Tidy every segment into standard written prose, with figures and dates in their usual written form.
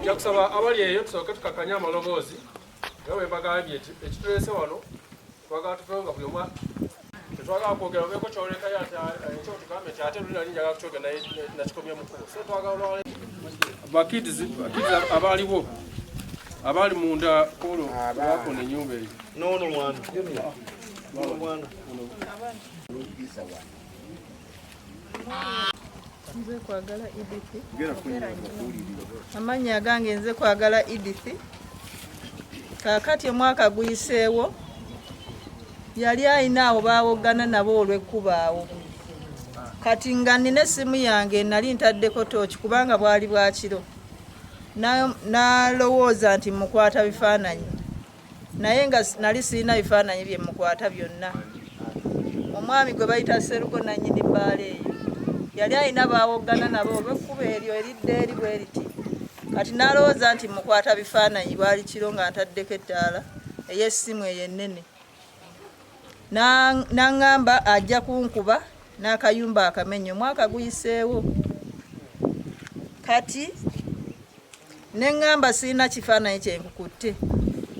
Yakusaba abali eyo tusooke tukakanya amaloboozi nga bwe bagambye ekituleese wano twagala tuvenga buli omwa tetwagala kwogera obeeko kyolekayo ekyo tugambe nti ate luli nali njagala kukyogera naye nakikomye mukubo so twagala bakids abaaliwo abali munda kolo bakona ennyumba eyo nono mwana nze kwagala Edith amanya gange nze kwagala Edith kakati omwaka guyiseewo yali ayina abo baawogana nabo olw'ekkubaawo kati nga nina essimu yange nali ntaddeko tooki kubanga bwali bwakiro nalowooza nti mukwata bifaananyi naye nga nali sirina bifaananyi bye mukwata byonna omwami gwe bayita Serugo nannyini bbaala eyo yali ayina baawogana nabo olw'ekkuba eryo eridde eri bwe riti kati nalowooza nti mukwata bifaananyi bwali kiro nga ntaddeko ettaala ey'essimu eyo ennene n'aŋŋamba ajja kunkuba n'akayumba akamenye omwaka guyiseewo kati neŋŋamba sirina kifaananyi kyenkukutte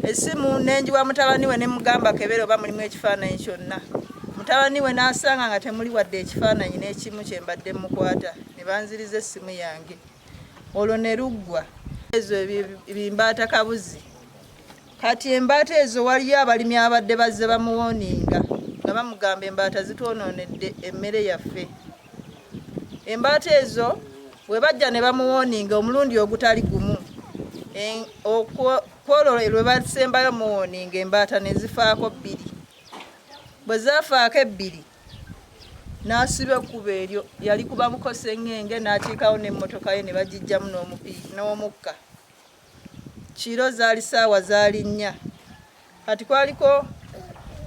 essimu nenjiwa mutabani we ne mugamba kebere oba mulimu ekifaananyi kyonna mutabani we n'asanga nga temuli wadde ekifaananyi n'ekimu kye mbadde mukwata ne banziriza essimu yange olwo ne luggwa ezo bimbaata kabuzi kati embaata ezo waliyo abalimi abadde bazze bamuwooninga nga bamugamba embaata zitwonoonedde emmere yaffe embaata ezo bwe bajja ne bamuwooninga omulundi ogutali gumu kwolwo lwe basembayo muwooninga embaata ne zifaako 2 bwe zaafaako 2 n'asiba ekkubo eryo yali kuba mukose eŋŋenge n'atiikawo n'emmotoka ye ne bagijjamu n'omukka kiro zaali ssaawa zaali 4 kati kwaliko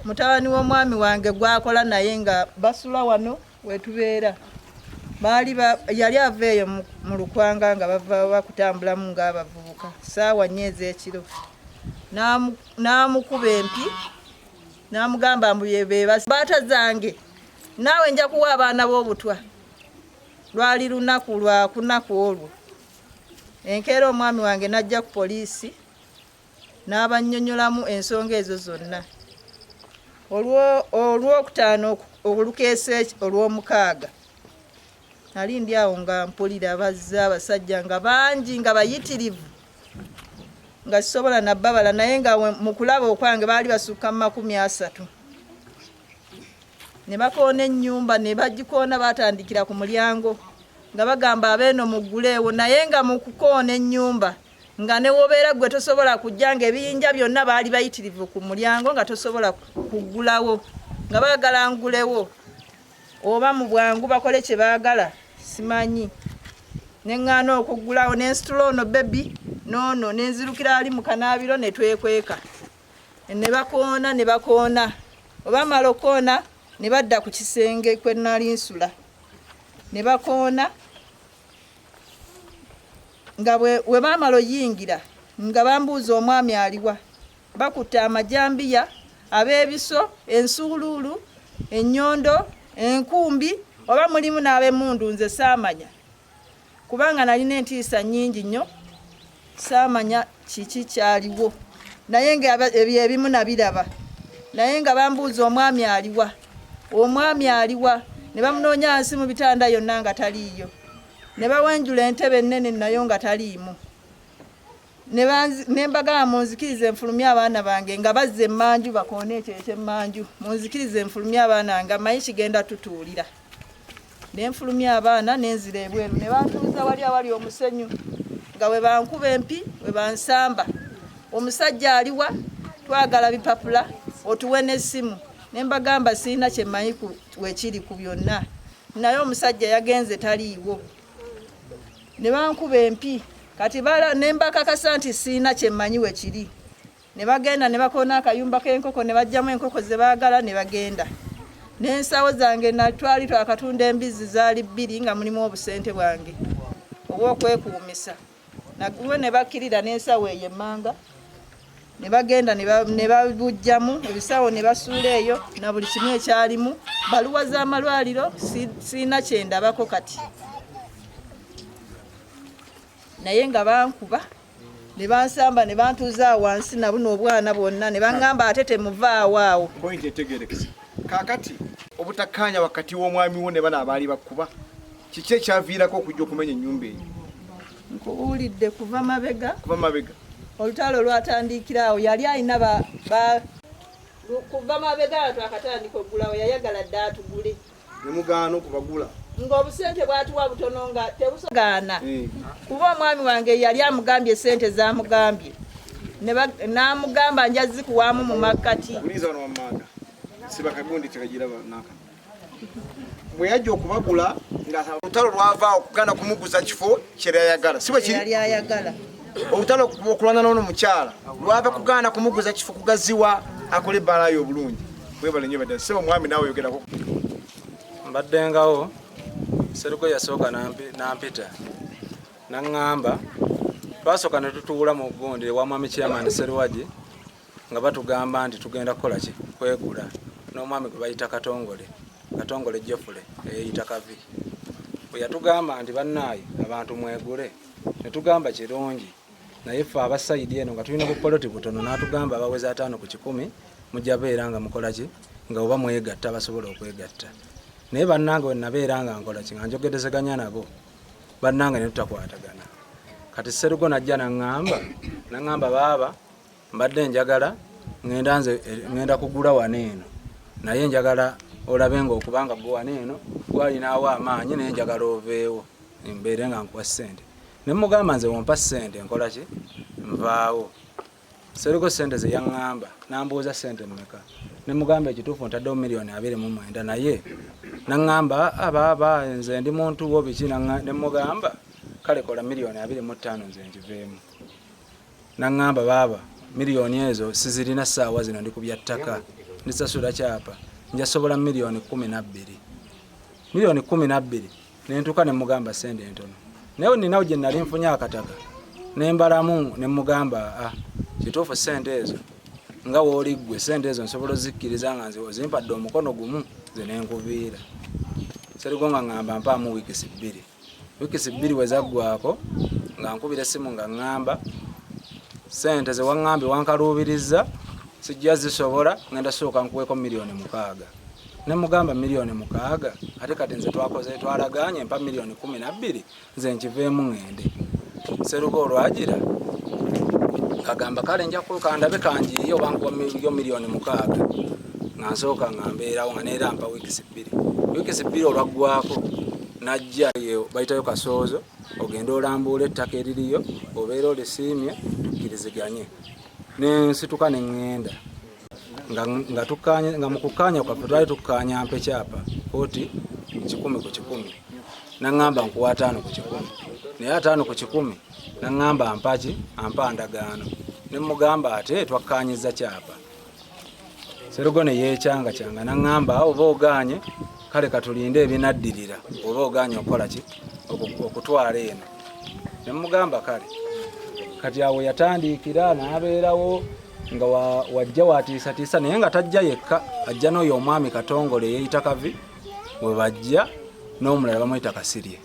mutabani w'omwami wange gwakola naye nga basula wano wetubeera yali ava eyo mu Lukwanga nga bava bakutambulamu ng'abavubuka ssaawa 4 ez'ekiro n'amukuba empi n'amugamba mbuyebeebata zange naawe nja kuwa abaana b'obutwa lwali lunaku lwakunaku olwo enkeera omwami wange n'ajja ku poliisi n'abannyonnyolamu ensonga ezo zonna olwokutaano olukeese olw'omukaaga nali ndi awo nga mpulira bazza abasajja nga bangi nga bayitirivu nga sisobola nabbabala naye nga mu kulaba okwange baali basukka mu 30 ne bakoona ennyumba ne bagikoona batandikira ku mulyango nga bagamba abeeno mugguleewo naye nga mu kukoona ennyumba nga ne wobeera gwe tosobola kujja nga ebiyinja byonna baali bayitirivu ku mulyango nga tosobola kuggulawo nga baagala ngulewo oba mu bwangu bakole kye baagala simanyi neŋŋaana okuggulawo nensitula ono bebi noono nenzirukira ali mu kanaabiro ne twekweka ne bakoona oba mala okoona ne badda ku kisenge kwe nali nsula ne bakoona nga we baamala oyingira nga bambuuza omwami aliwa bakutte amajambiya ab'ebiso ensuuluulu ennyondo enkumbi oba mulimu n'ab'emmundu nze saamanya kubanga nalina entiisa nnyingi nnyo saamanya kiki kyaliwo naye nga ebyo ebimu nabiraba naye nga bambuuza omwami aliwa ne bamunoonya nsi mu bitanda yonna nga taliiyo ne bawenjula entebe ennene nayo nga taliimu ne mbagamba munzikirize enfulumye abaana bange nga bazze emmanju bakoona ekyo ekyemmanju munzikirize enfulumye abaana nga mayi kigenda tutuulira ne nfulumya abaana nenzira ebweru ne bantuuza wali awali omusenyu nga we bankuba empi we bansamba omusajja aliwa twagala bipapula otuwe n'essimu ne mbagamba sirina kye mmanyi wekiri ku byonna naye omusajja yagenze taliiwo ne bankuba empi kati ne mbakakasa nti sirina kye mmanyi wekiri ne bagenda ne bakoona akayumba k'enkoko ne bajjamu enkoko ze baagala ne bagenda n'ensawo zange twali twakatunda embizi zaali 2 nga mulimu obusente bwange obw'okwekuumisa nagwe ne bakkirira n'ensawo eyo emmanga ne bagenda ne babujjamu ebisawo ne basuula eyo na buli kimu ekyalimu baluwa z'amalwaliro sirina kyendabako kati naye nga bankuba ne bansamba ne bantuuza wansi na buno obwana bonna ne baŋŋamba ate temuvaawo awo. Point etegeerekese. Kaakati obutakkaanya wakati w'omwami wo ne bano abaali bakkuba kiki ekyaviirako okujja okumenya ennyumba eyo? Nkubuulidde kuva mabega. Kuva mabega. Olutalo lwatandikira awo yali alina kuva mabega twakatandika oggulawo yayagala dda atugule. Ne mugaana okubagula. Ng'obusente bwatuwa butono nga tebusogaana. Kuba omwami wange yali amugambye sente zamugambye. N'amugamba nja zikuwaamu mu makkati. Buliza wano wammanga. Siba kagundi tekagiraba naka. Bwe yajja okubagula nga olutalo lwavaawo okugana kumuguza kifo kyera yayagala. Siba kiri? Yali ayagala. Olutalo okulwana n'ono mukyala lwava kugaana kumuguza kifo kugaziwa akole ebbaala yo obulungi. Webale nnyo badde. Siba omwami naawe yogerako. Mbaddengawo Serugo yasooka nampita naŋŋamba twasooka ne tutuula mu gundi ewa mwami chairman Serwaji nga batugamba nti tugenda kukola ki kwegula n'omwami gwe bayita Katongole Jeffule eyita Kavi bwe yatugamba nti bannaayi abantu mwegule ne tugamba kirungi naye ffe abasayidi eno nga tulina bupoloti butono n'atugamba abaweza 5 ku 10 mujja beera nga mukola ki nga oba mwegatta basobola okwegatta. Naye bannange we nabeera nga nkola ki nga njogedezeganya nabo bannange ne tutakwatagana. Kati Serugo najja naŋŋamba baaba mbadde njagala ngenda kugula wano eno naye njagala olabe nga okubanga gwe wano eno gwalinaawo amaanyi naye njagala oveewo mbeere nga nkuwa ssente. Ne mugamba nze wompa ssente nkola ki nvaawo. Serugo ssente ze yaŋŋamba nambuuza ssente mmeka ne mugamba ekituufu ntaddewo $229 naye naŋŋamba abaaba nze ndi muntu wo biki ne mugamba kale kola $225 nze njiveemu. Naŋŋamba baaba miliyoni ezo sizirina ssaawa zino ndi kubya ttaka ndisasula kyapa njasobola $12,000 ne ntuuka ne mugamba ssente ntono naye ninawo gye nali nfunye akataka ne mbalamu ne mugamba kituufu ssente ezo nga wooli ggwe ssente ezo nsobola ozikkiriza nga nze ozimpadde omukono gumu ze ne nkuviira. Serugo nga ŋŋamba mpaamu wiikisi 2. Wiikisi 2 we zaggwako nga nkubira essimu nga ŋŋamba ssente ze waŋŋambye wankaluubiriza sijja zisobola ngenda sooka nkuweeko $6,000,000. Ne mugamba $6,000,000 ate kati nze twalagaanye mpa $12,000 nze nkiveemu ŋŋende. Serugo olwagira kagamba kale nja kukandabe kanjiye oba nkuwa $6,000,000 nga nsooka nga mbeerawo nga neera mpa wiikisi 2. Wiikisi 2 olwaggwako najja bayitayo kasoozo ogenda olambuula ettaka eririyo obeera olisiimye tukkiriziganye nensituka ne ŋŋenda nga mu kukaanya kwaffe twali tukkaanya mpa ekyapa koti 10 ku 10 naŋŋamba nkuwa 5 ku 10 naye 5 ku 10 naŋŋamba mpaki ampa ndagaano ne mugamba ate twakkaanyiza kyapa. Serugo ne yeekyanga naŋŋamba oba ogaanye kale katulinde ebinaddirira oba ogaanye okola ki okutwala eno. Ne mugamba kale kati awo yatandiikira n'abeerawo nga wajja watiisatiisa naye nga tajja yekka ajja n'oyo omwami Katongole eyeyita Kavi bwe bajja n'omulala bamuyita Kasirye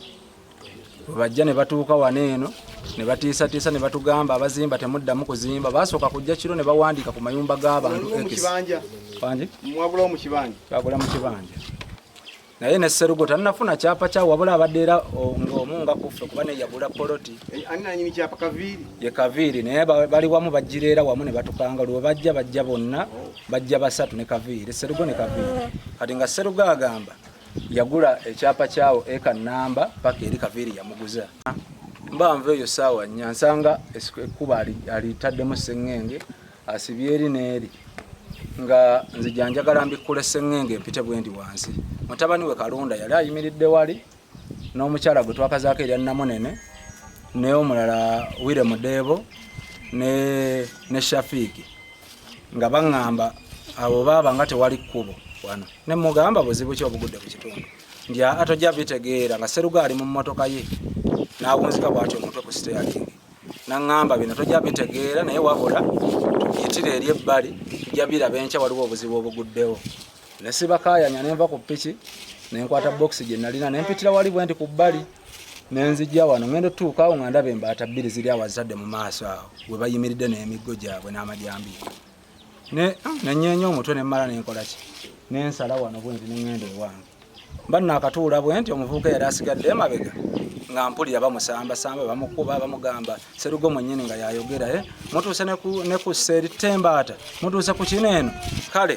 bwe bajja ne batuuka wano eno ne batiisatiisa ne batugamba abazimba temuddamu kuzimba basooka kujja kiro ne bawandiika ku mayumba g'abantu twagula mu kibanja naye ne Serugo tannafuna kyapa kyawo wabula abadde era ng'omu nga kuffe kuba ne yagula poloti ye Kaviiri naye bali wamu bajjireera wamu ne batukanga lwe bajja bonna bajja 3 ne Kaviiri Serugo ne Kaviiri kati nga Serugo agamba yagula ekyapa kyawo eka namba paka eri Kaviiri yamuguza. Mba nve eyo saawa nnya nsanga ekkuba alitaddemu sseŋŋenge asibye eri n'eri nga nzija njagala mbikkule sseŋŋenge mpite bwendi wansi. Mutabani we Kalunda yali ayimiridde wali n'omukyala gwe twakazaako erya Namunene ne omulala Wire Mudeebo ne Shafiiki nga baŋŋamba abo baaba nga tewali kkubo wano ne mugamba buzibu ki obugudde ku kitundu ndya atojja bitegeera nga Serugo ali mu mmotoka ye n'awunzika bw'atyo omutwe ku steering naŋŋamba bino tojja bitegeera naye wabula tuyitire eri ebbali tujja biraba enkya waliwo obuzibu obuguddewo. Ne sibakaayanya ne nva ku ppiki ne nkwata box gye nalina ne mpitira wali bwe nti ku bbali nenzijja wano ngenda tuukaawo nga ndaba embaata bbiri ziri awazadde mu maaso awo we bayimiridde n'emiggo gyabwe n'amajambiya nenyeenya omutwe nemmala nenkolaki nensala wano bwenti nengenda ewange mba naakatuula bwenti omuvubuka yali asigadde emabega nga mpulira bamusambasamba bamukuba bamugamba Serugo mwennyini nga yayogera mutuuse ne ku sserita embaata mutuuse ku kino eno kale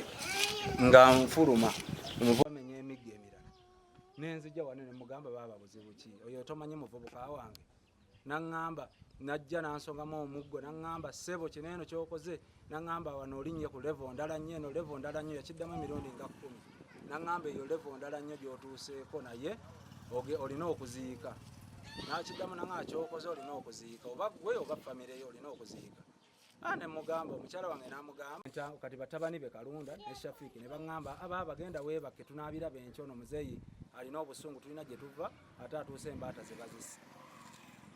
nga nfuluma omuvubuka amenya emiggo emirala nenzijja wano nemugamba baaba buzibu ki oyo tomanyi muvubuka wange naŋŋamba najja nansongamu omuggo naŋŋamba ssebo kino eno kyokoze naŋŋamba wano olinnye ku levo ndala nnyo eno levo ndala nnyo yakiddamu emirundi nga 10 naŋŋamba eyo levo ndala nnyo gy'otuuseeko naye olina okuziika nakiddamu naŋŋamba kyokoze olina okuziika oba gwe oba famire yo olina okuziika nemugamba omukyala wange namugamba kati batabani be Kalunda ne Shafiki ne baŋŋamba aba bagenda weebakke tunaabiraba enkyono muzeeyi alina obusungu tulina gye tuva ate atuuse embaata ze bazisse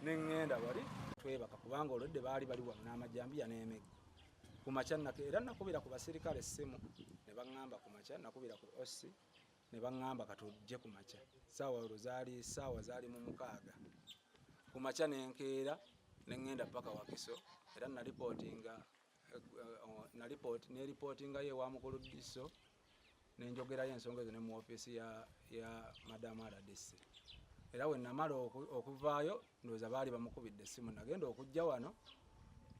neŋŋenda wali twebaka kubanga olwedde baali bali wamu n'amajambiya n'emiggo kumakya era nakubira ku basirikale essimu ne baŋŋamba kumakya nakubira ku osi ne baŋŋamba katujje kumakya saawa zaali mu 6 kumakya nenkeera neŋŋenda paka Wakiso era neripootingayo ewa mukulu Diso nenjogerayo ensonga ezo ne mu ofiisi ya madamu RDC era we namala okuvaayo ndowooza baali bamukubidde essimu nagenda okujja wano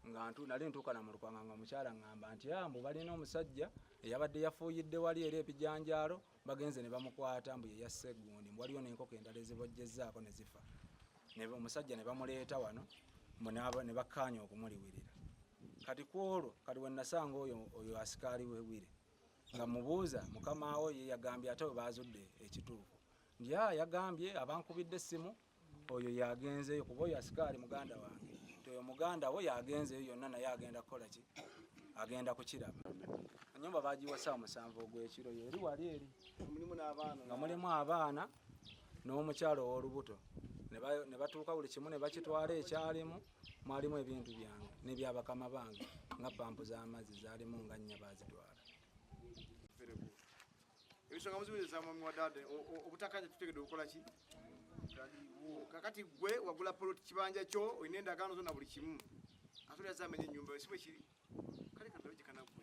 nga nali ntuuka na mu Lukanga nga omukyala ŋŋamba nti mbu balina omusajja eyabadde yafuuyidde wali eri ebijanjaalo bagenze ne bamukwata mbu yeyasse eggundi mbu waliyo n'enkoko endala ezibojjezzaako ne zifa omusajja ne bamuleeta wano ne bakkaanya okumuliwirira kati kwolwo kati we nasanga oyo asikaali wewire nga mubuuza mukama we ye yagambye ate we baazudde ekituufu nti yagambye abankubidde essimu oyo yagenzeyo kuba oyo asikaali muganda wange nti oyo muganda we yagenzeyo yonna naye agenda kukola ki agenda kukiraba ennyumba bagiwa ssaawa 7 ogw'ekiro eri wali eri nga mulimu abaana n'omukyalo ow'olubuto ne batuuka buli kimu ne bakitwala ekyalimu mwalimu ebintu byange n'ebyabakama bange nga pampu z'amazzi zaalimu nga 4 bazitwala ebisonga muzibuliza mwami wa dada obutaka tutegedde okukola ki kakati gwe wagula poloti kibanja kyo olina endagaano zonna buli kimu ate yazamenya ennyumba esimu ekiri kale kanawe gyekanagwira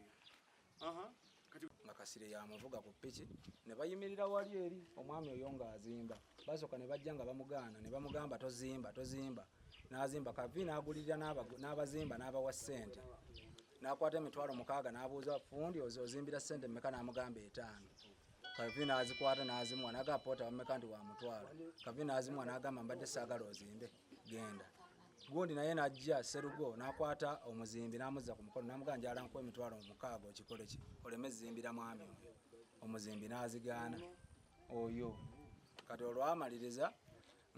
nga Kasire yamuvuga ku piki ne bayimirira wali eri omwami oyo ng'azimba basooka ne bajja nga bamugaana ne bamugamba tozimba n'azimba kavi n'agulirira n'abazimba n'abawa ssente n'akwata emitwalo 6 n'abuuza fundi ozimbira ssente mmeka n'amugamba 5 kavi n'azikwata n'azimuwa n'agamba poota wammeka nti wa mutwalo kavi n'azimuwa n'agamba mbadde saagala ozimbe genda gundi naye najja Serugo n'akwata omuzimbi n'amuzza ku mukono n'amugamba njala nkuwa emitwalo 6 okikole ki oleme zimbira mwami oyo omuzimbi n'azigaana oyo kati olwamaliriza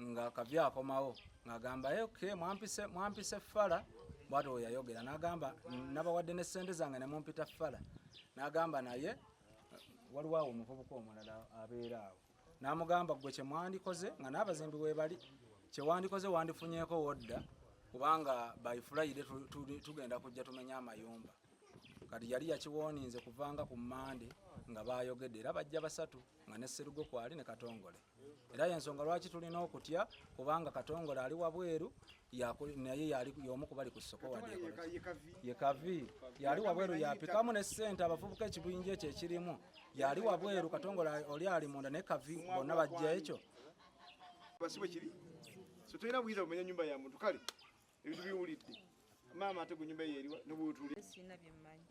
nga kavi akomawo ng'agamba okay mwampise ffala bw'atyo we yayogera n'agamba nabawadde ne ssente zange ne mumpita ffala n'agamba naye waliwo awo omuvubuka omulala abeera awo n'amugamba gwe kye mwandikoze nga n'abazimbi we bali kye wandikoze wandifunyeeko wodda kubanga by Friday tugenda kujja tumenya amayumba kati yali yakiwooninze kuvanga ku Mmande nga bayogedde era bajja 3 nga ne Serugo kwali ne Katongole era yensonga lwaki tulina okutya kubanga Katongole ali wabweru naye yali y'omu ku bali ku ssoko wadde ye kavi yali wabweru yapikamu ne ssente abavubuka ekibinja ekyo ekirimu yali wabweru Katongole oli ali munda ne kavi bonna bajja ekyo basibe kiri so tulina bwiza kumenya nyumba ya muntu kale ebintu biwulidde maama ate ku nyumba ye eriwa n'obutuli sina byemmanyi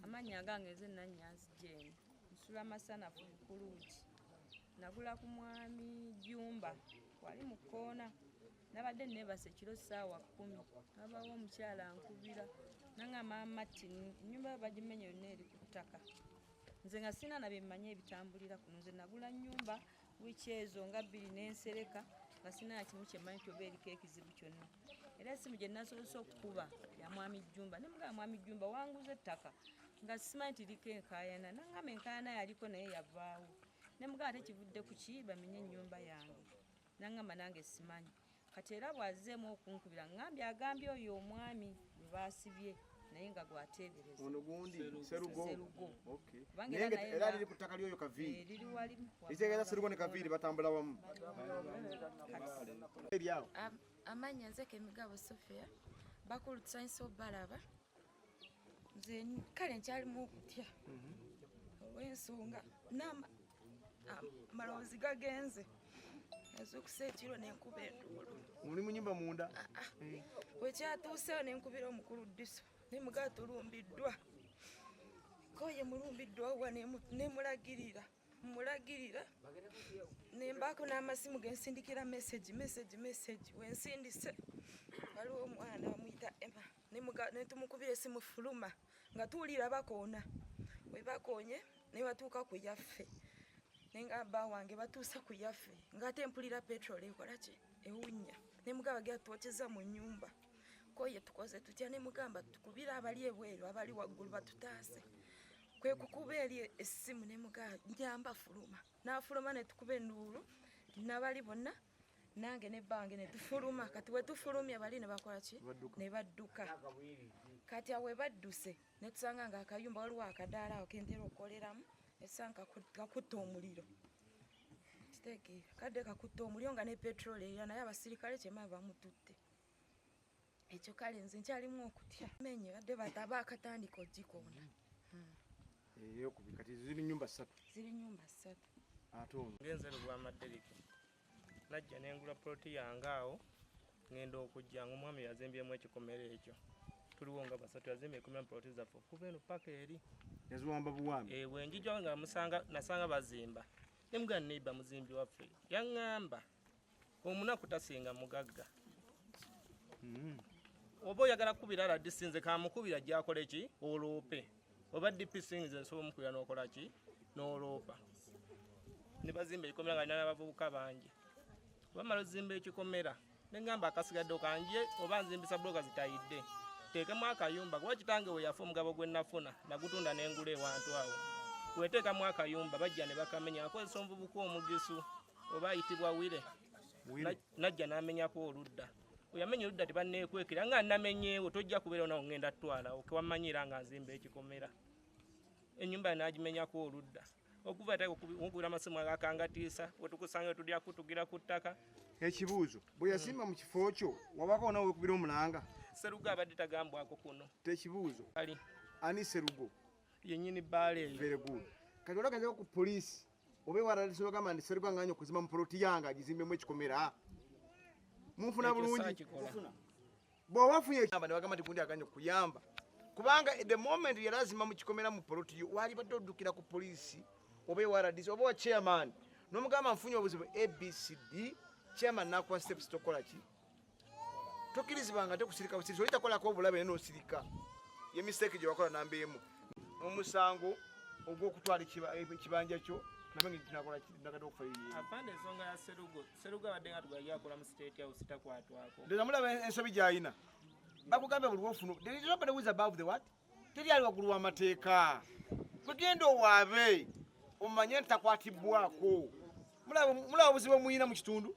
amanya agange nze Nanyanzi Jane nsula amasanafu Kuluugi nagula ku mwami Jumba wali mu kkoona nabadde neebase kiro ssaawa 10 nabawo omukyala ankubira nangamba mati ennyumba bagimenye yonna eri ku ttaka nze nga sina na byemmanyi ebitambulira kuno nze nagula nnyumba wiiki ezo nga 2 n'ensereka nga sina kimu kyemmanyi toba eriko ekizibu kyonna era essimu gye nasobose okukuba ya mwami Jumba ne mugamba mwami Jumba wanguza ettaka nga simanyi tiriko enkaayana nangamba enkaayana yaliko naye yavaawo ne mugamba ate kivudde ku ki bamenye ennyumba yange nangamba nange simanyi kati era bw'azzeemu okunkubira ngambye agambye oyo omwami bwe baasibye naye nga gwateebereza ono gundi Serugo. Serugo. Okay. Kubanga Naye naye era nga- liri ku ttaka lyoyo Kaviiri. liri wali Litegeeza Serugo ne Kaviiri batambula wamu. Eri awo. Amanya nze Kemigabo Sofia bakulu tusanyisa obalaba nze kale nkyalimu okutya olw'ensonga amaloboozi gagenze ezukusa ekiro nenkuba enduulu Muli mu nnyumba munda. wekyatuusewo nenkubira omukulu Diso nemugaa tulumbiddwa koye mulumbiddwa wa nemulagirira nembaako n'amasimu gensindikira message wensindise waliwo omwana bamuyita Emma netumukubira esimu fuluma nga tuwulira bakoona webakonye nebatuuka ku yaffe nengamba wange batuusa ku yaffe ngaate mpulira petrol ekolaki ewunya nemugamba gyatwokyeza mu nyumba koye tukoze tutya nemugamba tukubira abali ebweru abali waggulu batutaase kwe kukuba eri essimu nemugamba nyamba fuluma nafuluma netukuba enduulu nabali bonna nange nebbange netufuluma kati wetufulumya bali nebakolaki nebadduka kati awe badduse netusanga nga akayumba waliwo akadaala awo kentera okukoleramu esanga kakutta omuliro kitegeera kadde kakutta omuliro nga ne petrol era naye abasirikale kyemaba bamututte ekyo kale nze nkyalimu okutya menye badde bataba akatandika ogikoona Eyokubi kati ziri nnyumba 3. ziri nyumba 3 Ate ono. Ngenze lugwa maderiki najja nengula ploti yange awo ngenda okujja ng'omwami yazimbyemu ekikomera ekyo tuliwo nga basatu yazimba ekomera ploti zaffe okuva eno paka eri Yaziwamba buwambi. wenjijwa nga nasanga bazimba nemugaa neiba muzimbi waffe yaŋŋamba omunaku tasinga mugagga oba oyagala kukubira radisi nze kamukubira gyakole ki oloope oba DPC nze nsobola omukubira n'okola ki n'oloopa ne bazimba ekikomera nga nina n'abavubuka bangi bamala ozimba ekikomera neŋŋamba akasigadde okanje oba nzimbisa buloga zitayidde teekemu akayumba kuba kitange we yafa omugabo gwe nafuna nagutunda n'engula ewantu awo weteekamu akayumba bajja ne bakamenya akozesa omuvubuka omugisu oba ayitibwa wire najja n'amenyako oludda oyamenya oludda tebanneekwekera nga namenyeewo tojja kubeera nawo ngenda ttwala okewamanyira nga nzimba ekikomera ennyumba nagimenyako oludda okuva okubira amasimu agakangatiisa wetukusanga wetulya kutugira ku ttaka. Ekibuuzo bwe yazimba mu kifo kyo wabako nawe wekubira omulanga. Serugo abadde tagambwako kuno. Tekibuuzo Ali ani Serugo yennyini bbaala eyo. Very good. Kati olagenze ku poliisi obe waradisi bagamba nti Serugo anganya okuzimba mu poloti yange agizimbemu ekikomera munfuna bulungi bw'owafunye ekiyamba ne bagamba nti gundi aganya okuyamba kubanga the moment yalazima mu kikomera mu poloti yo wali badde oddukira ku poliisi obe waradisi oba wa chairman n'omugamba nfunye obuzibu ABCD chairman nakuwa steps tokola ki tokkirizibanga tekusirika busirisi oli takolako obulabe n'osirika ye mistake gye wakola namba emu omusango ogw'okutwala ekibanja kyo namenye kinakola nakati okufayiye apande ensonga ya Serugo abadde nga tugajja akola mu state house takwatwako ndeza mulaba ensobi gy'alina bakugambe buli wofuna there is nobody who is above the what teri ali waggulu w'amateeka kwegenda owaabe omanye nti takwatibwako mulaba obuzibu muyina mu kitundu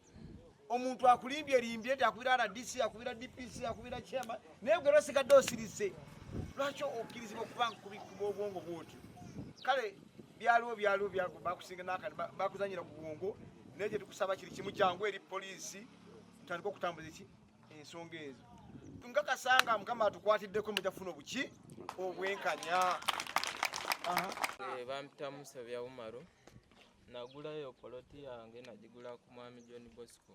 omuntu akulimbye nti akubira RDC akubira DPC akubira chairman naye gwe lwasigadde osirise lwaki okkirizibwa okuba nkubikuba obwongo bwotyo kale byaliwo bakusinga nakati bakuzanyira ku bwongo naye gye tukusaba kiri kimu kyangu eri poliisi tutandika okutambuza eki ensonga ezo tunkakasanga mukama atukwatiddeko mujafuna obuki obwenkanya. Bampita Musabya Umaru nagulayo poloti yange nagigula ku mwami John Bosco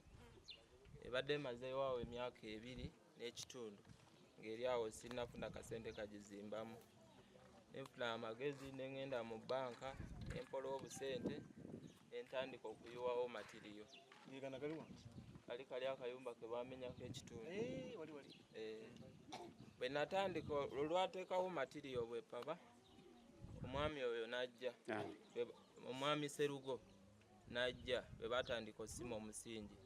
ebadde mazeewo awo emyaka 2 n'ekitundu ng'eri awo sinafuna kasente kagizimbamu nfuna amagezi nengenda mu banka empola obusente entandika okuyiwawo matiriyo kali akayumba ke bamenyako ekitundu bwe natandika olwateekawo matiriyo bwe paba omwami oyo najja omwami Serugo najja bwe batandika osima omusingi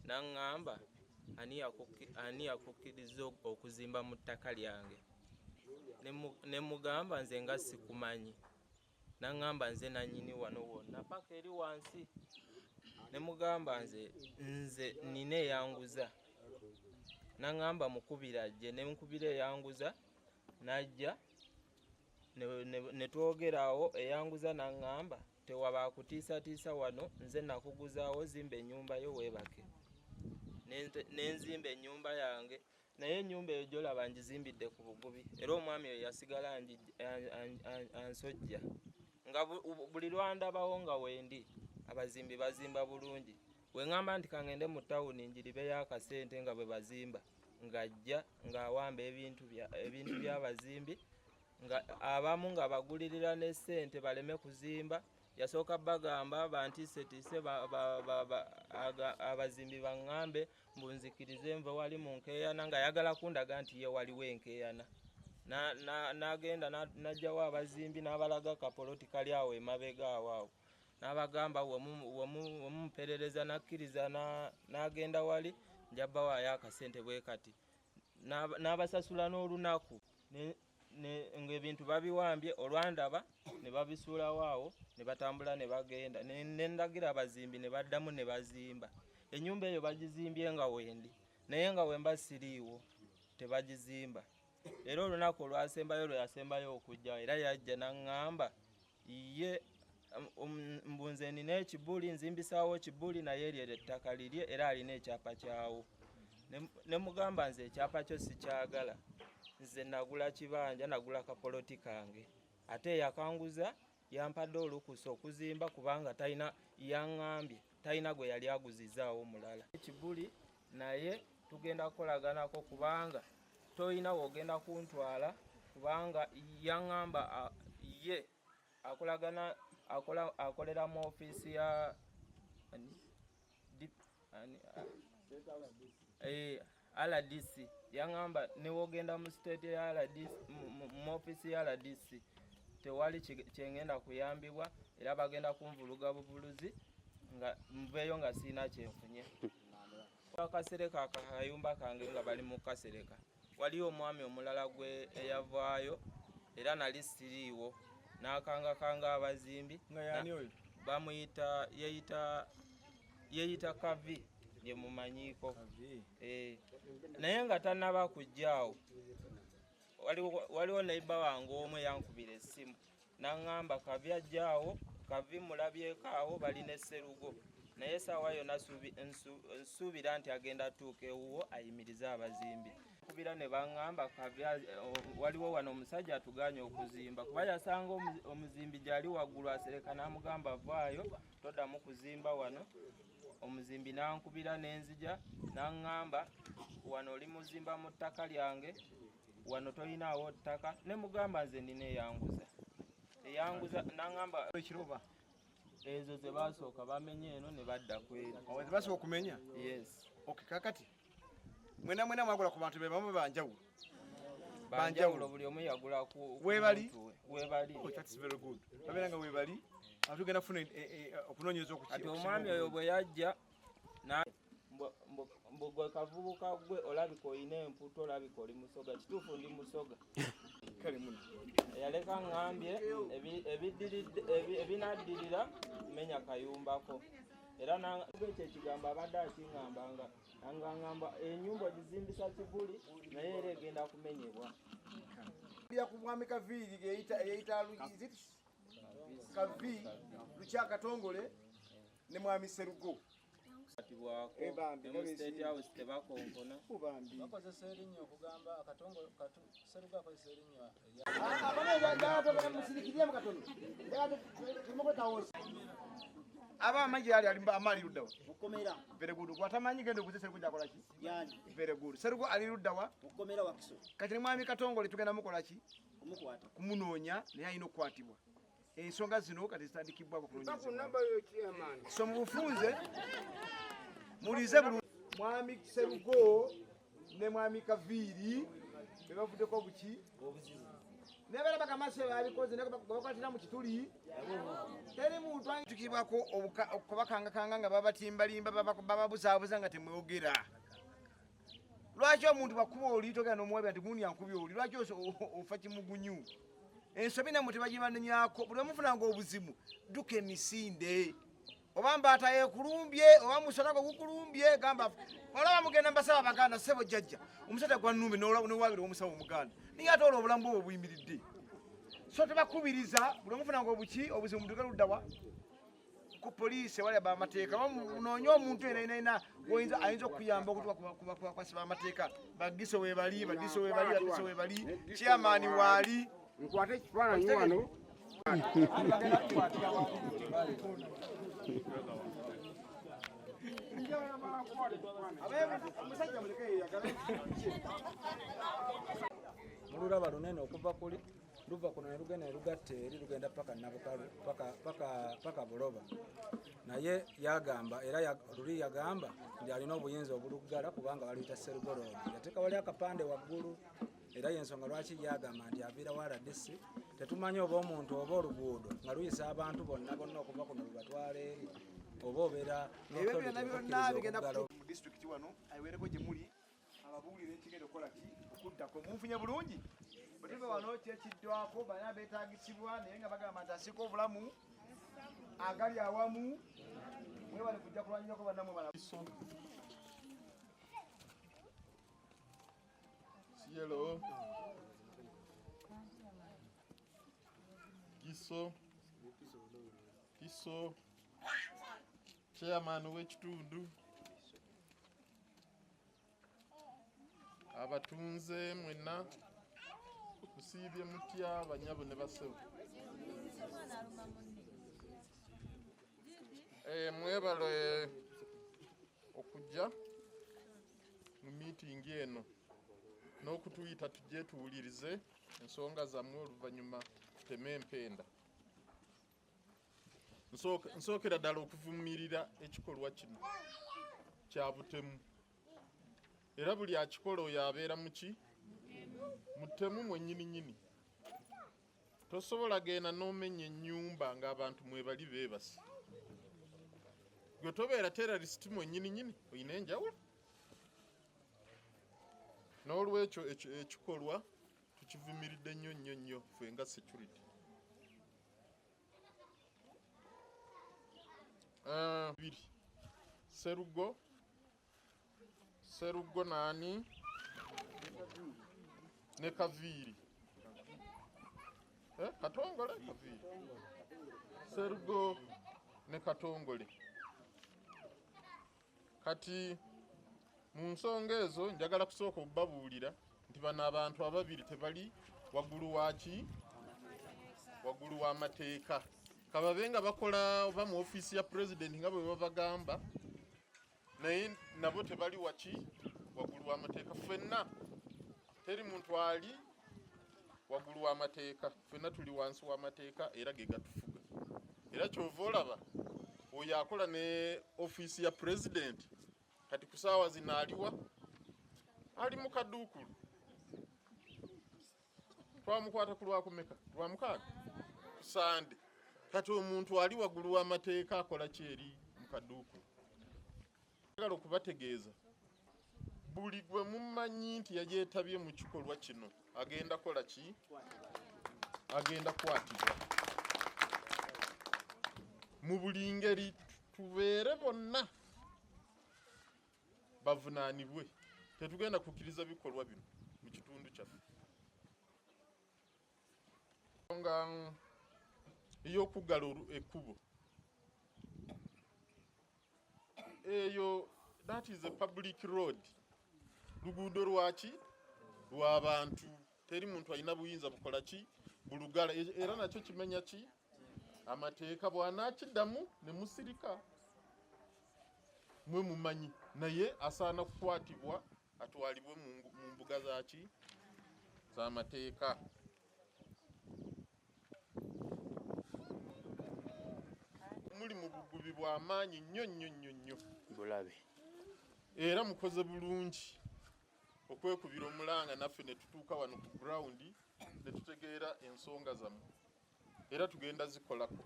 naŋŋamba ani yakukkiriza okuzimba mu ttaka lyange ne mugamba nze nga sikumanyi naŋŋamba nze nannyini wano wonna paka eri wansi ne mugamba nze nina eyanguza naŋŋamba mukubira gye ne nkubira eyanguza najja ne twogerawo eyanguza naŋŋamba tewaba kutiisatiisa wano, nze nakuguzaawo zimba ennyumba yo weebake. Nenzimba ennyumba yange, naye ennyumba eyo gy'olaba ngizimbidde ku bugubi, era omwami oyo yasigala ansojja nga buli lwandabawo nga wendi abazimbi bazimba bulungi. Bwe ŋŋamba nti kaŋŋende mu tawuni njiribeyo akasente nga bwe bazimba, ng'ajja ng'awamba ebintu by'abazimbi, nga abamu nga bagulirira ne ssente baleme kuzimba. Yasooka bagamba bantiisetiise abazimbi baŋŋambe mbunzikirize nve wali mu nkeeyana, nga ayagala kundaga nti ye waliwo enkeeyana. N'agenda n'ajjawo abazimbi n'abalaga kapoloti kali awo emabega awo, n'abagamba wemumuperereza n'akkiriza n'agenda wali njabawaayo akasente bwe kati, n'abasasula n'olunaku ng'ebintu babiwambye. Olwandaba ne babisuulawo awo ne batambula ne bagenda, ne ndagira abazimbi ne baddamu ne bazimba. Ennyumba eyo bagizimbye nga wendi, naye nga wemba siriiwo tebagizimba. Era olunaku olwasembayo lwe yasembayo okujja, era yajja n'aŋŋamba ye mbunze nina ekibuli, nzimbisaawo ekibuli, naye eryo ettaka lirye era alina ekyapa kyawo. Ne mugamba nze ekyapa kyo sikyagala, nze nagula kibanja, nagula kapoloti kange, ate yakanguza yampadde olukusa okuzimba kubanga talina yaŋŋambye talina gwe yali aguzizaawo mulala. Ekibuli naye tugenda kukolaganako kubanga toyina wogenda kuntwala, kubanga yaŋŋamba ye akolera mu ofiisi ya RDC. Yaŋŋamba newogenda mu state ya RDC, mu ofiisi ya RDC tewali kyengenda kuyambibwa, era bagenda kunvuluga buvuluzi nga nveeyo nga siina kyenfunye. Akasereka akayumba kange nga bali mu kasereka, waliyo omwami omulala gwe eyavaayo era nali siriiwo, n'akangakanga abazimbi. Bamuyita yeeyita Kavi, ye mumanyiiko. Naye nga tannaba kujjaawo, waliwo neiba wange omu yankubira essimu n'aŋŋamba Kavi ajjaawo, Kavi mulabyeko awo balina esserugo, naye saawa yonna nsuubira nti agenda atuuka ewuwo ayimirize abazimbi. Kubira ne baŋŋamba Kavi waliwo wano omusajja atuganye okuzimba, kuba yasanga omuzimbi gyali waggulu asereka, n'amugamba vaayo toddamu kuzimba wano. Omuzimbi n'ankubira n'enzija n'aŋŋamba wano oli muzimba mu ttaka lyange, wano tolinaawo ttaka. Ne mugamba nze nina eyanguza n'aŋŋamba ekiroba ezo ze basooka bamenye eno ne badda kweri. Ze basooka okumenya? Yes. Okay, kakati mwena mwagula ku bantu bebamu banjawulo. Banjawulo, buli omu yagula ku webali. Oh, that's very good. Babera nga webali atugenda kufuna okunoonyereza okuki. Ati omwami oyo bwe yajja mbugwe kavubuka gwe olabika olina emputo, olabika oli musoga. Kituufu ndi musoga. Kale muno yaleka ŋŋambye ebinaddirira menya kayumbako, era ekyo ekigambo abadde akiŋŋambanga aŋŋamba ennyumba ogizimbisa kibuli naye era egenda kumenyebwa. ya ku mwami Kaviiri eyeyita Kavi Lucha Katongole ne mwami Serugo. Mu State House tebakonkona. Bakozesa erinnya okugamba Katongole Serugo akozesa erinnya aba amaji ali amali luddawa mukomera very good kwatamanyi gende kuze Serugo jakola ki yani very good Serugo ali luddawa mukomera wakiso kati mwami Katongole tugenda mukola ki kumukwata kumunoonya naye ayina okukwatibwa. Ensonga zino kati zitandikibwa okunoonyereza. So mu bufunze mulize bulungi mwami Serugo ne mwami Kaviiri bebavuddeko buki nebera bakamase babikoze nebakwatira mu kituli teri muntu tukibako okubakangakanga nga babatimbalimba bababuzaabuza nga temwogera. Lwaki omuntu bakuba oli togenda n'omuwebera nti muni yankubye oli, lwaki ofa kimugunyu? Ensobi namwe tebagibanyako, buli omufunanga obuzimu duka emisinde oba mbaata yekulumbye oba musana gukulumbye gamba olaba mugenda mbasaba baganda sebo jjajja omusajja gwa nnumbi nowabira omusaba omuganda naye ate olwo obulamu bwo buyimiridde so tebakubiriza buli omufunanga obuki obuzibu mutuge luddawa ku poliisi wali bamateeka noonye omuntu enaina ayinza okuyamba okutuka kwasiba amateeka bagiso webali bagiso webali chairman waali nkwate ekifaananyi wano mululaba lunene okuva kuli luva kuno ne lugenda ne lugatta eri lugenda paka Nabukalu paka Buloba naye yagamba era luli yagamba nti alina obuyinza obuluggala kubanga baluyita Sserugo Road yateeka wali akapande waggulu era yensonga lwaki yagamba nti aviira wa RDC tetumanyi oba omuntu oba oluguudo nga luyisa abantu bonna okuva kuno lubatwala eri oba obeera mu disitulikiti wano ayiwereko gye muli ababuulire ekigenda okukola ki okuddako munfunye bulungi bwetuve wano kyekiddwako bana beetagisibwa naye nga bagamba nti asiika obulamu agali awamu mwebale kujja kulwanyako bannamwe bana Hello. Kiso. Chairman w'ekitundu. Abatunze mwenna. Kusiibye mutya abanyabo ne basewo. Mwebale okujja mu meeting eno. N'okutuyita tujje tuwulirize ensonga zammwe oluvannyuma tuteme empenda. Nsookera ddala okuvumirira ekikolwa kino kya butemu. Era buli akikola oyo abeera muki? Mutemu mwennyininyini. Tosobola genda n'omenya ennyumba ng'abantu mwebali beebase. Gwe tobeera terrorist mwennyininyini oyina enjawulo. N'olwekyo ekikolwa tukivumiridde nnyo ffe nga security. Sserugo naani ne Kaviiri. Katongole Kaviiri. Sserugo ne Katongole. Kati mu nsonga ezo njagala kusooka okubabuulira nti bano abantu ababiri tebali waggulu waki waggulu w'amateeka kababe nga bakola oba mu ofiisi ya pulezidenti nga bwe babagamba naye nabo tebali waki waggulu w'amateeka ffenna teri muntu ali waggulu w'amateeka ffenna tuli wansi w'amateeka era ge gatufuga era kyova olaba oyo akola ne ofiisi ya pulezidenti kati ku ssaawa zino aliwa ali mu kaduukulu twamukwata ku lwakumeka lwa mukaaga ku Sande kati omuntu ali waggulu w'amateeka akola kyeri mu kaduukulu agala okubategeeza buli gwe mumanyi nti yajeetabye mu kikolwa kino agenda kola ki agenda kwatibwa mu buli ngeri tubeere bonna bavunaanibwe tetugenda kukkiriza bikolwa bino mu kitundu kyaffe nga ey'okuggala ekkubo eyo that is a public road luguudo lwaki lw'abantu teri muntu alina buyinza bukola ki bulugala era nakyo kimenya ki amateeka bw'anaakiddamu ne musirika mwe mumanyi naye asaana kukwatibwa atwalibwe mu mbuga zaki z'amateeka muli mu bugubi bw'amaanyi nnyo bulabe era mukoze bulungi okwekubira omulanga naffe ne tutuuka wano ku ground ne tutegeera ensonga zammwe era tugenda zikolako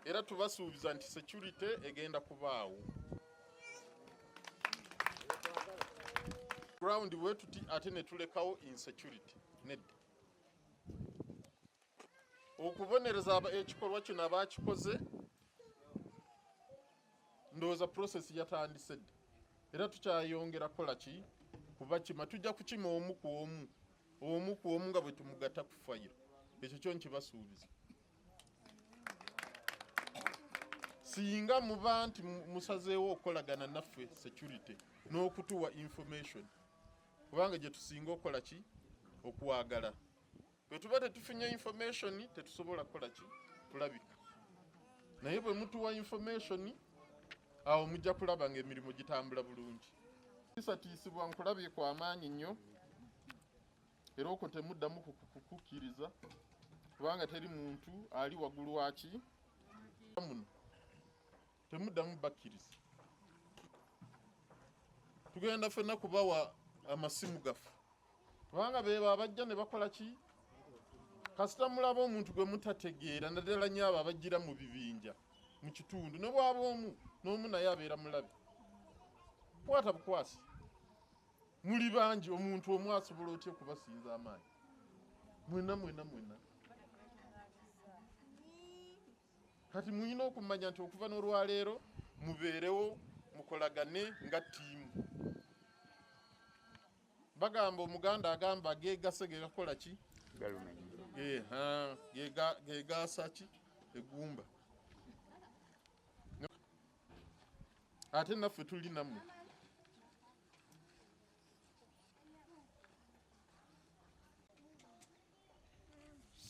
era tubasuubiza nti security egenda kubaawo ground bwe tuti ate ne tulekawo insecurity nedda okubonereza ekikolwa kino abaakikoze ndowooza process yatandise dda era tukyayongera kukola ki kuba kima tujja kukima omu ku omu nga bwe tumugatta ku fayiro ekyo kyo nkibasuubiza singa muba nti musazeewo okukolagana naffe security n'okutuwa information kubanga gye tusinga okukola ki okuwagala bwe tuba tetufunye information tetusobola kukola ki kulabika naye bwe mutuwa information awo mujja kulaba ng'emirimu gitambula bulungi kisatiisibwa nkulabye kw'amaanyi nnyo era okwo temuddamu kukukkiriza kubanga teri muntu ali waggulu waki muno temuddamu bakkiriza tugenda ffenna kubawa amasimu gaffe kubanga beebo abajja ne bakola ki kasita mulaba omuntu gwe mutategeera naddala nnyo abo abajjira mu bibinja mu kitundu ne bwaba n'omu naye abeera mulabe kwata bukwasi muli bangi omuntu omu asobola otya okubasinza amaanyi mwena kati mulina okumanya nti okuva n'olwaleero mubeerewo mukolagane nga ttiimu bagamba omuganda agamba geegase gegakola ki gegaasa ki eggumba ate naffe tuli nammwe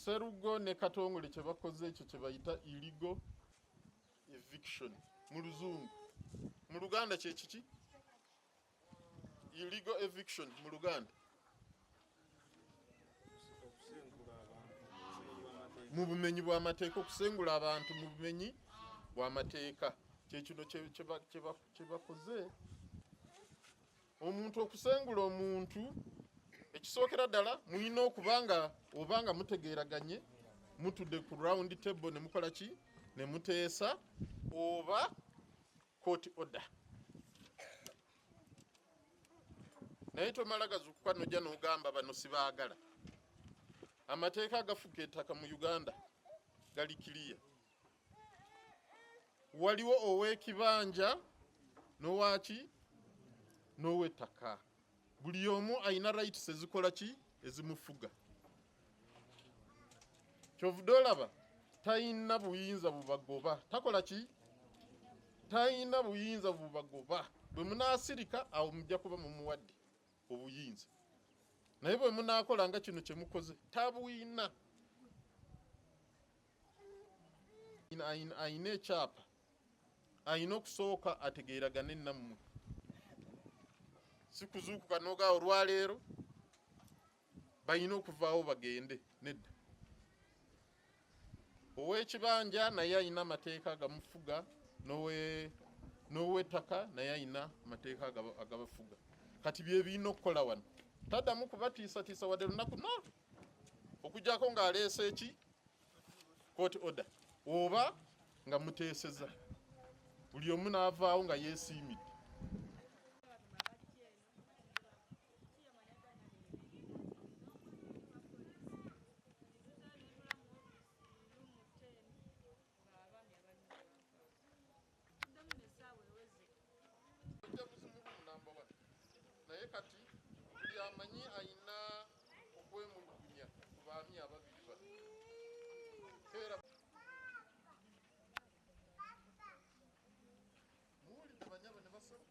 Serugo ne Katongole kye bakoze ekyo kye bayita illegal eviction mu Luzungu mu Luganda kye kiki illegal eviction mu Luganda mu bumenyi bw'amateeka okusengula abantu mu bumenyi bw'amateeka kyekino kye bakoze omuntu okusengula omuntu ekisookera ddala mulina okubanga obanga mutegeeraganye mutudde ku round table ne mukola ki ne muteesa oba court order naye tomala gazukuka nojja n'ogamba bano sibaagala amateeka agafuga ettaka mu Uganda gali kiriya waliwo ow'ekibanja n'owaki n'ow'ettaka buli omu ayina rights ezikola ki ezimufuga kyovudde olaba tayina buyinza bubagoba takola ki tayina buyinza bubagoba bwe munaasirika awo mujja kuba mumuwadde obuyinza naye bwe munaakola nga kino kye mukoze tabuyina ayina ekyapa ayina okusooka ategeeragane nammwe si kuzuukuka n'ogaawo olwaleero bayina okuvaawo bagende nedda ow'ekibanja naye ayina amateeka agamufuga n'ow'ettaka naye ayina amateeka agabafuga kati bye birina okukola wano taddamu kubatiisatiisa wadde lunaku no okuggyako ng'aleese eki court order oba nga muteeseza buli omu n'avaawo nga yeesiimidde naye kati buli amanyi ayina okwemulugunya ku baami ababiri bano era muwulidde banyabo ne basaba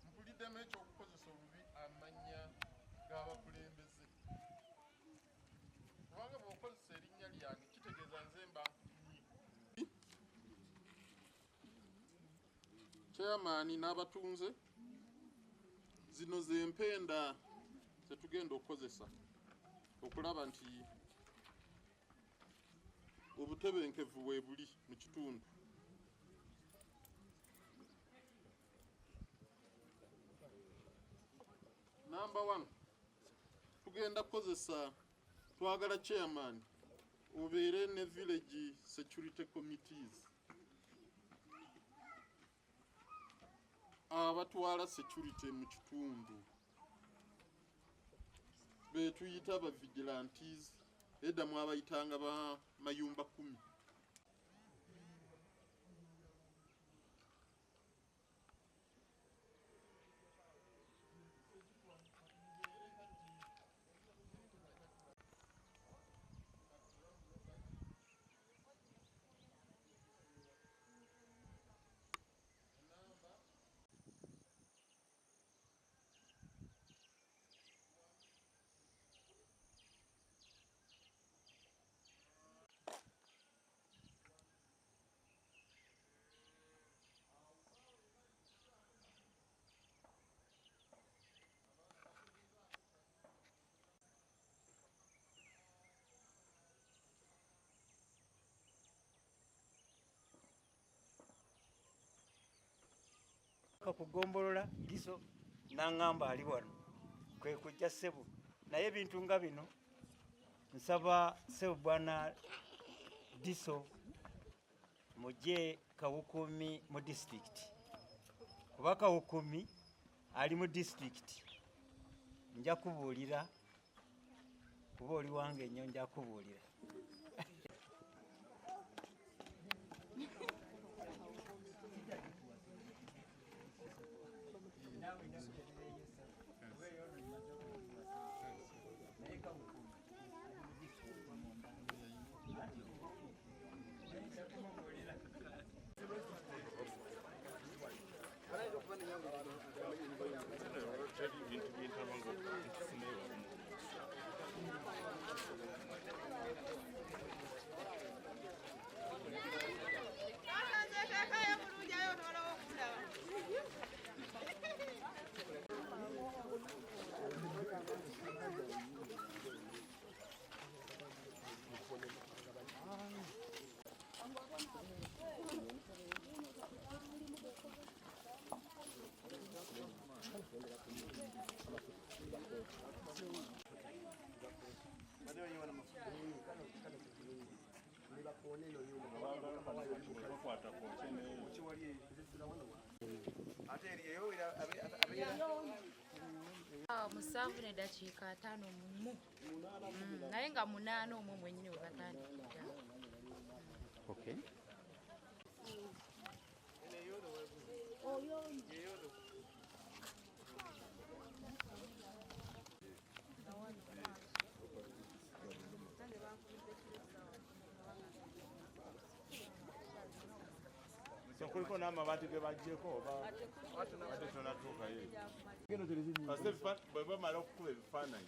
mpuliddemu ekyokukozesa obubi amannya g'abakulembeze kubanga bw'okozesa erinnya lyange kitegeeza nze mba chairman n'abatunze zino z'empenda zetugenda okukozesa okulaba nti obutebenkevu bwe buli mu kitundu number 1 tugenda kukozesa twagala chairman obeere ne village security committees abatwala security mu kitundu betuyita ba vigilantes edda mwabayitanga ba mayumba 10. Kugombolola Diso nangamba ali wano kwe kujja Ssebu naye ebintu nga bino nsaba Ssebu bwana Diso mujje Kawukumi mu district kuba Kawukumi ali mu district nja kubuulira kuba oli wange nnyo nja kubuulira Musanvu n'eddakiika 5 mu naye nga 8 omwo mwennyini we batandikira. Okay. kuliko n'amabaati ge baggyeko oba ate tonatuuka ye bwe bamala okukuba ebifaananyi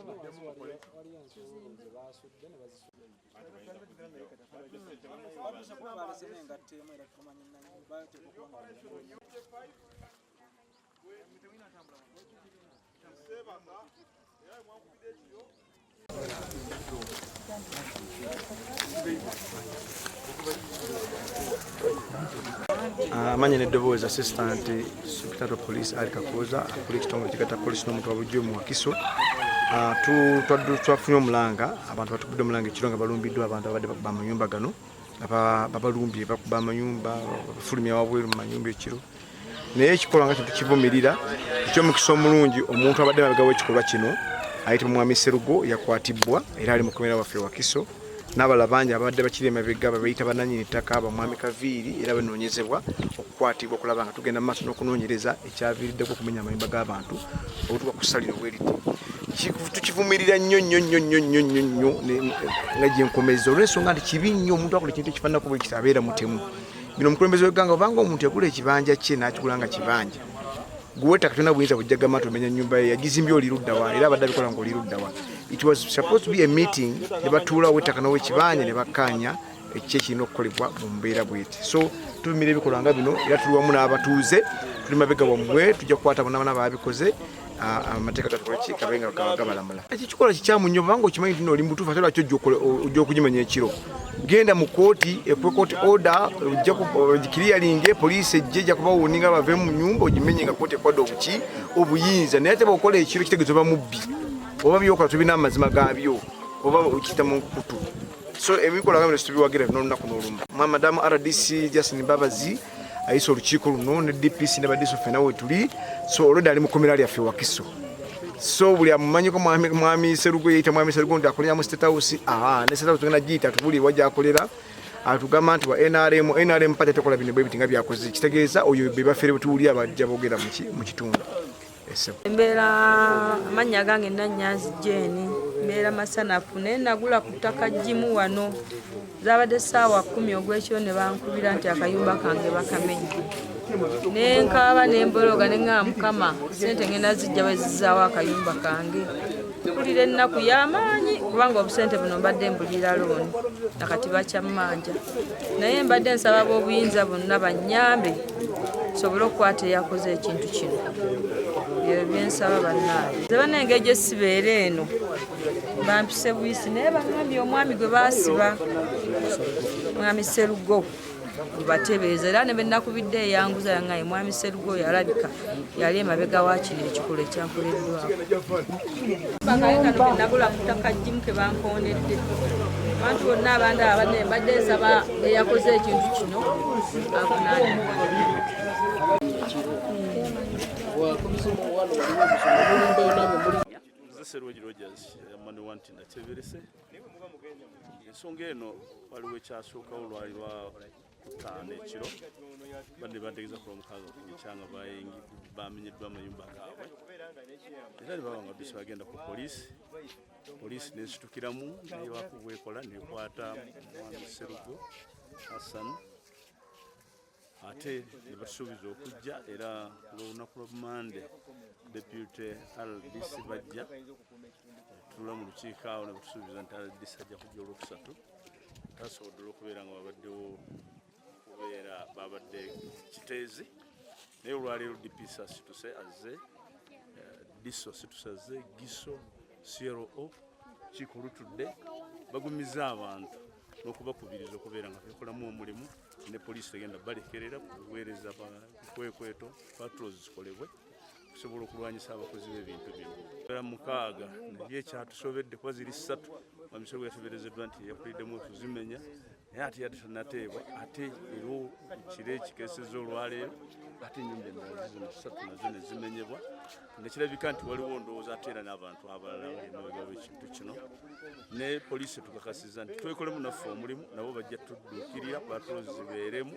muddemu mukole Amanya n'eddoboozi assistant secretary of police Ali Kakoza akuli ekitongole kigata police n'omuntu wa Bujumu Wakiso twafunye omulanga abantu batugudde omulanga ekiro nga balumbiddwa abantu abadde bakuba amayumba gano babalumbye bakuba amayumba bafulumya wabweru mu manyumba ekiro naye ekikolwa nga tetukivumirira ekyomukisa omulungi omuntu abadde mabega w'ekikolwa kino ayitibwa Mwami Serugo yakwatibwa era ali mu komera waffe Wakiso n'abalala bangi abadde bakiri emabega babayita bannannyini ttaka Bamwami Kaviiri era banoonyezebwa okukwatibwa okulaba nga tugenda mu maaso n'okunoonyereza ekyaviiriddeko okumenya amayumba g'abantu obutuuka ku ssalino bweriti tukivumirira nnyo nga gyenkomeza olw'ensonga nti kibi nnyo omuntu akola ekintu ekifaananako bwe kiti abeera mutemu bino omukulembeze w'egganga obanga omuntu yagula ekibanja kye n'akigula nga kibanja gwe ettaka tolina buyinza bujjagama tomenya nnyumba ye yagizimbye oli luddawa era abadde abikola ng'oli luddawa. It was supposed to be a meeting ne batuulawo ettaka n'ow'ekibanja ne bakkaanya ekiki ekirina okukolebwa mu mbeera bweti. So tubimira ebikolwa nga bino era tuli wamu n'abatuuze tuli mabega wammwe tujja kukwata bonna baabikoze amateeka gatukoleki kabenga gabalamula. Ekikikola kikyamu nnyo kubanga okimanyi nti oli mutuufu ate lwaki ojja okugimanya ekiro. Genda mu kooti court order clearing police ejje ejja kubawuninga bave mu nyumba ogimenye nga kooti ekwadde obuki obuyinza naye ate bw'okola ekiro kitegeeza oba mubbi oba byokola tubina amazima gaabyo oba okiyita mu nkutu. So ebikola nga bino situbiwagira n'olunaku n'olumu. Madamu RDC Justin Babazi ayise olukiiko luno ne DPC ne badiso ffenna we tuli so olwedde ali mu komera lyaffe Wakiso so buli amumanyiko mwami Serugo yita mwami Serugo nti akolera mu State House ne State House tugenda giyita tubuli wajja akolera atugamba nti wa NRM pate tekola bino bwe bitinga byakoze kitegeeza oyo be bafere butuuli abajja bogera mu kitundu Mbera amanya gange Nanyanzi Jeni mbera masanafu ne nagula kutaka jimu wano zabadde saawa 10 ogwekyo ne bankubira nti akayumba kange bakamenye nenkaba nembologa nenga mukama sente ngenda zijja bazizaawo akayumba kange kulira ennaku y'amaanyi kubanga obusente buno mbadde mbulira looni nakati bakyamanja naye mbadde nsaba b'obuyinza bonna bannyambe sobole okukwata eyakoze ekintu kino ebyo byensaba bannaaye ze banengeje sibeera eno bampise buyisi naye bangambye omwami gwe baasiba mwami Serugo batebeeza era ne bennakubidde eyanguza yangaye mwami Serugo yalabika yali emabega wa kino ekikolo ekyakoleddwako bakayekano nagula kutaka jimu ke bankoonedde abantu bonna abandi abanene mbadde nsaba eyakoze ekintu kino avunaanibwa Serwoji Rogers mani wanti nateberese ensonga eno waliwo ekyasookawo lwali lwa kutaano ekiro badde bategeeza kuba mukaaga kukyanga bamenyeddwa amayumba gaabwe era ne baba nga bisi bagenda ku poliisi nesitukiramu nebaako bwekola nekwata mwami Serugo Hassan ate ne basuubiza okujja era olunaku lwa Mande Deputy RDC bajja tula mu lukiiko awo ne batusuubiza nti RDC ajja kujja olwokusatu tasobodde okubeera nga babaddewo kubeera babadde kiteezi naye olwaleero DPS asituse azze diso asituse azze giso CRO kikulutudde bagumiza abantu n'okubakubiriza okubeera nga bekolamu omulimu ne poliisi tegenda balekerera kuweereza bikwekweto patrols zikolebwe kusobola okulwanyisa abakozi b'ebintu bino era mukaaga naye ekyatusobedde kuba ziri 3 bamisogo yateberezeddwa nti yakuliddemu okuzimenya naye ate yatanateebwa ate era kiro ekikeeseza olwaleero ate ennyumba endala zino 3 nazo ne zimenyebwa nekirabika nti waliwo ndowooza ate era n'abantu abalala emabega w'ekintu kino ne poliisi tukakasiza nti twekolemu naffe omulimu nabo bajja tudduukirira patrols zibeeremu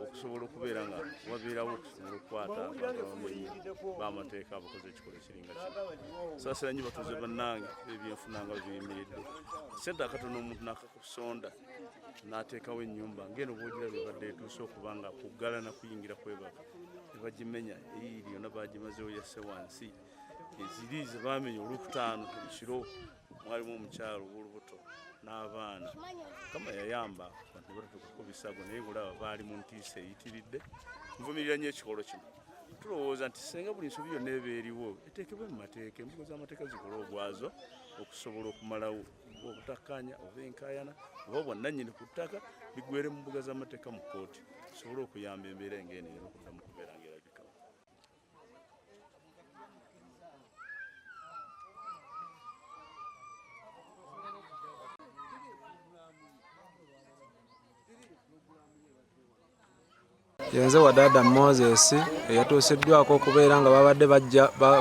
okusobola okubeera nga wabeerawo okukwata abantu abamenyi b'amateeka abakoze ekikolo ekiringa kino saasira nnyo batuuze bannange ebyenfuna nga biyimiridde sente akatono omuntu n'akakusonda n'ateekawo ennyumba ng'eno bw'ogira bebadde etuuse okuba nga kuggala na kuyingira kwebaka ne bagimenya eyiiri yonna bagimazeewo yasse wansi eziri ze baamenya olwokutaano ekiro mwalimu omukyalo ow'olubuto n'abaana kama yayamba abantu batutukako bisago naye ngolaba baali mu ntiisa eyitiridde nvumirira nnyo ekikolo kino tulowooza nti senga buli nsobi yonna eba eriwo eteekebwe mu mateeka embuga z'amateeka zikola ogwazo okusobola okumalawo obutakkaanya oba enkaayana oba bwannannyini ku ttaka bigwere mu mbuga z'amateeka mu kkooti tusobole okuyamba embeera eng'eno era okuddamu kubeera ng'erabika. Yenze Wadada Moses eyatuusiddwako okubeera nga babadde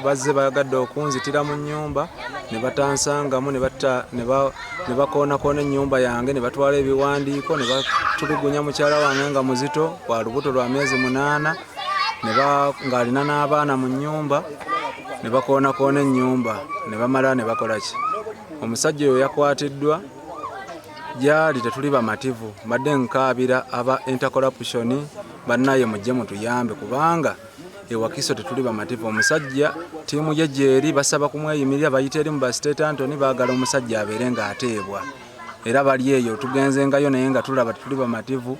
bazze bayagadde okunzitira mu nnyumba ne batansangamu ne bakoonakoona ennyumba yange ne batwala ebiwandiiko ne batulugunya mukyala wange nga muzito wa lubuto lwa myezi 8 ng'alina n'abaana mu nnyumba ne bakoonakoona ennyumba ne bamala ne bakola ki omusajja oyo yakwatiddwa gyali tetuli bamativu mbadde nkaabira aba intercorruption bannaye mujje mutuyambe kubanga ewakiso tetuli bamativu omusajja tiimu ye gyeri basaba kumweyimirira bayita eri mu ba State Antony baagala omusajja abeere ng'ateebwa era bali eyo tugenzengayo naye nga tulaba tetuli bamativu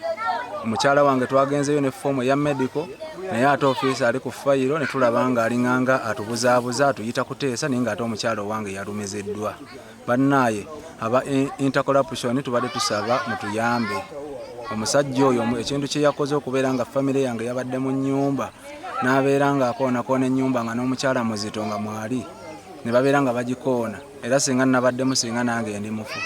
omukyala wange twagenzeyo ne foomu eya medical naye ate ofiisi ali ku fayiro ne tulaba nga alinganga atubuzaabuza atuyita kuteesa naye ng'ate omukyala owange yalumiziddwa bannaye aba intercorruption tubadde tusaba mutuyambe omusajja oyo ekintu kye yakoze okubeera nga famire yange yabadde mu nnyumba n'abeera nga akoonakoona ennyumba nga n'omukyala muzito nga mwali ne babeera nga bagikoona era singa nabaddemu singa nange ndi mufu.